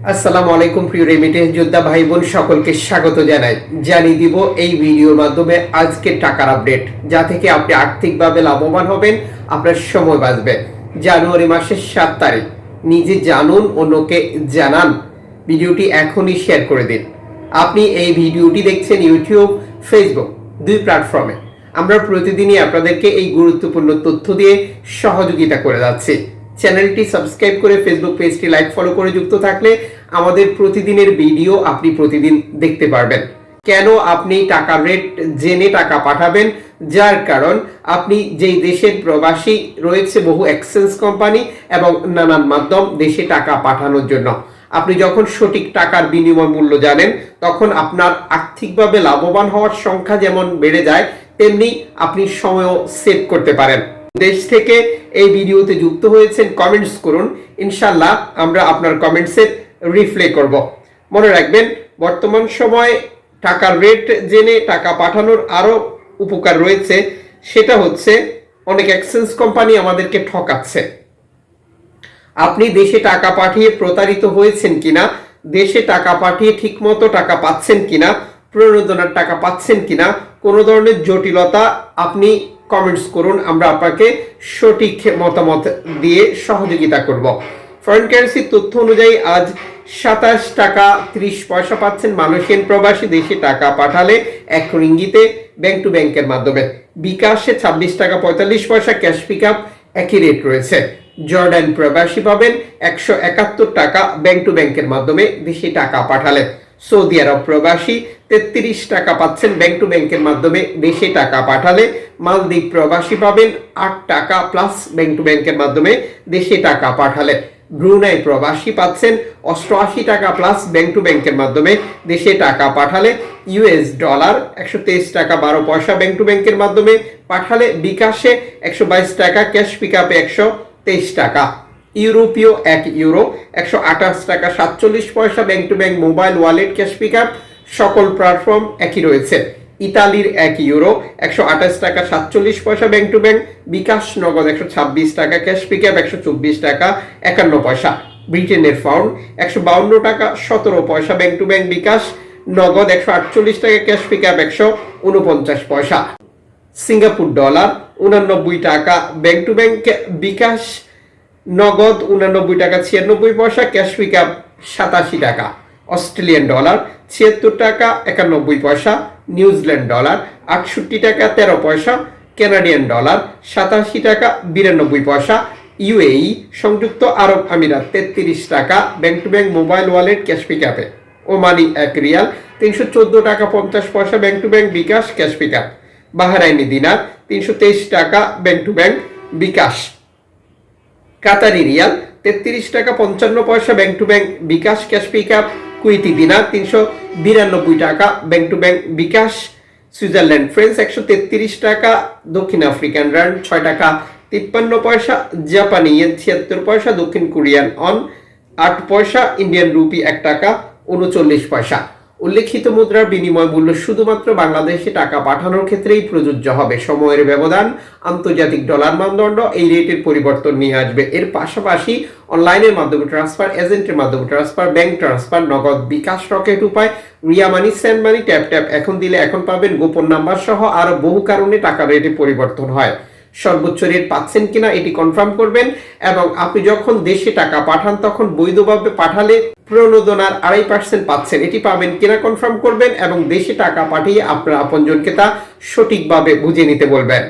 আসসালামু আলাইকুম প্রিয় রেমিটেন্স যোদ্ধা ভাই বোন সকলকে স্বাগত জানাই। জানিয়ে দিব এই ভিডিওর মাধ্যমে আজকের টাকার আপডেট, যা থেকে আপনি আর্থিকভাবে লাভবান হবেন, আপনার সময় বাঁচবে। জানুয়ারি মাসের 7 তারিখ, নিজে জানুন, অন্যকে জানান। ভিডিওটি এখনই শেয়ার করে দিন। আপনি এই ভিডিওটি দেখছেন ইউটিউব, ফেসবুক দুই প্ল্যাটফর্মে। আমরা প্রতিদিনই আপনাদেরকে এই গুরুত্বপূর্ণ তথ্য দিয়ে সহযোগিতা করে যাচ্ছি। চ্যানেলটি সাবস্ক্রাইব করে ফেসবুক পেজটি লাইক ফলো করে যুক্ত থাকলে আমাদের প্রতিদিনের ভিডিও আপনি প্রতিদিন দেখতে পারবেন। কেন আপনি টাকার রেট জেনে টাকা পাঠাবেন? যার কারণ আপনি যেই দেশের প্রবাসী রয়েছে বহু এক্সচেঞ্জ কোম্পানি এবং নানান মাধ্যম দেশে টাকা পাঠানোর জন্য। আপনি যখন সঠিক টাকার বিনিময় মূল্য জানেন, তখন আপনার আর্থিকভাবে লাভবান হওয়ার সংখ্যা যেমন বেড়ে যায়, তেমনি আপনি সময়ও সেভ করতে পারেন। দেশ থেকে এই ভিডিওতে যুক্ত হয়েছেন, কমেন্টস করুন, ইনশাল্লাহ আমরা আপনার কমেন্টসের রিপ্লাই করব। মনে রাখবেন, বর্তমান সময়ে টাকার রেট জেনে টাকা পাঠানোর আরো উপকার রয়েছে। সেটা হচ্ছে, অনেক এক্সচেঞ্জ কোম্পানি আমাদেরকে ঠকাচ্ছে। আপনি দেশে টাকা পাঠিয়ে প্রতারিত হয়েছেন কিনা, দেশে টাকা পাঠিয়ে ঠিকমতো টাকা পাচ্ছেন কিনা, প্রণোদনার টাকা পাচ্ছেন কিনা, কোনো ধরনের জটিলতা আপনি কমেন্টস করুন, আমরা আপনাকে সঠিক মতামত দিয়ে সহযোগিতা করব। ফরেন কারেন্সির তথ্য অনুযায়ী আজ 27 টাকা 30 পয়সা পাচ্ছেন মালয়েশিয়ান প্রবাসী দেশে টাকা পাঠালে 1 রিঙ্গিতে ব্যাংক টু ব্যাংকের মাধ্যমে। বিকাশে 26 টাকা 45 পয়সা, ক্যাশ পিক আপ একই রেট রয়েছে। জর্ডান প্রবাসী পাবেন 171 টাকা ব্যাংক টু ব্যাংকের মাধ্যমে দেশে টাকা পাঠালে। সৌদি আরব প্রবাসী 33 টাকা পাচ্ছেন ব্যাংক টু ব্যাংকের মাধ্যমে দেশে টাকা পাঠালে। মালদ্বীপ প্রবাসী পাবেন 8 টাকা প্লাস ব্যাংক টু ব্যাংকের মাধ্যমে দেশে টাকা পাঠালে। ব্রুনাই প্রবাসী পাচ্ছেন 88 টাকা প্লাস ব্যাংক টু ব্যাংকের মাধ্যমে দেশে টাকা পাঠালে। ইউএস ডলার 123 টাকা 12 পয়সা ব্যাংক টু ব্যাংকের মাধ্যমে পাঠালে। বিকাশে 122 টাকা, ক্যাশ পিক আপে 123 টাকা। ইউরোপীয় 1 ইউরো 128 টাকা 47 পয়সা bank to bank mobile wallet cash pick up, সকল প্ল্যাটফর্ম একই রয়েছে। ইতালির 1 ইউরো 128 টাকা 47 পয়সা ব্যাংক টু ব্যাংক, বিকাশ নগদ 126 টাকা, ক্যাশ পিক আপ 124 টাকা 51 পয়সা। ব্রিটেনের পাউন্ড 152 টাকা 17 পয়সা ব্যাংক টু ব্যাংক, বিকাশ নগদ 148 টাকা, ক্যাশ পিক আপ 149 পয়সা। সিঙ্গাপুর ডলার 89 টাকা ব্যাংক টু ব্যাংক, বিকাশ নগদ 89 টাকা 96 পয়সা, ক্যাশ পিক আপ 87 টাকা। অস্ট্রেলিয়ান ডলার 76 টাকা 91 পয়সা। নিউজিল্যান্ড ডলার 68 টাকা 13 পয়সা। কানাডিয়ান ডলার 87 টাকা 92 পয়সা। ইউএই সংযুক্ত আরব আমিরাত 33 টাকা bank to bank mobile wallet cash pick আপে। ওমানি 1 রিয়াল 314 টাকা 50 পয়সা bank to bank, bKash cash pick up. Bahraini দিনার 323 টাকা bank to bank, bKash. Qatari রিয়াল 33 টাকা 55 পয়সা bank to bank, bKash cash pick up. Kuwaiti দিনার 392 টাকা bank to bank, bKash. Switzerland francs 133 টাকা। দক্ষিণ আফ্রিকান রান্ড 6 টাকা 53 পয়সা। জাপানি ইয়েন 76 পয়সা। দক্ষিণ কোরিয়ান অন 8 পয়সা। ইন্ডিয়ান রুপি 1 টাকা 39 পয়সা। উল্লেখিত মুদ্রার বিনিময় মূল্য শুধুমাত্র বাংলাদেশে টাকা পাঠানোর ক্ষেত্রেই প্রযোজ্য হবে। সময়ের ব্যবধান, আন্তর্জাতিক ডলার মানদণ্ড এই রেটের পরিবর্তন নিয়ে আসবে। এর পাশাপাশি অনলাইনের মাধ্যমে ট্রান্সফার, এজেন্টের মাধ্যমে ট্রান্সফার, ব্যাংক ট্রান্সফার, নগদ, বিকাশ, রকেট উপায়, রিয়া মানি, সেন্ড মানি, ট্যাপ ট্যাপ এখন দিলে এখন পাবেন, গোপন নাম্বার সহ আরো বহু কারণে টাকা রেটে পরিবর্তন হয়। সর্বোচ্চ রেট পাচ্ছেন কিনা এটি কনফার্ম করবেন, এবং আপনি যখন দেশে টাকা পাঠান তখন বৈধভাবে পাঠালে প্রণোদনার 2.5% পাচ্ছেন, এটি পাবেন কিনা কনফার্ম করবেন, এবং দেশে টাকা পাঠিয়ে আপনার আপনজনকে তা সঠিকভাবে বুঝে নিতে বলবেন।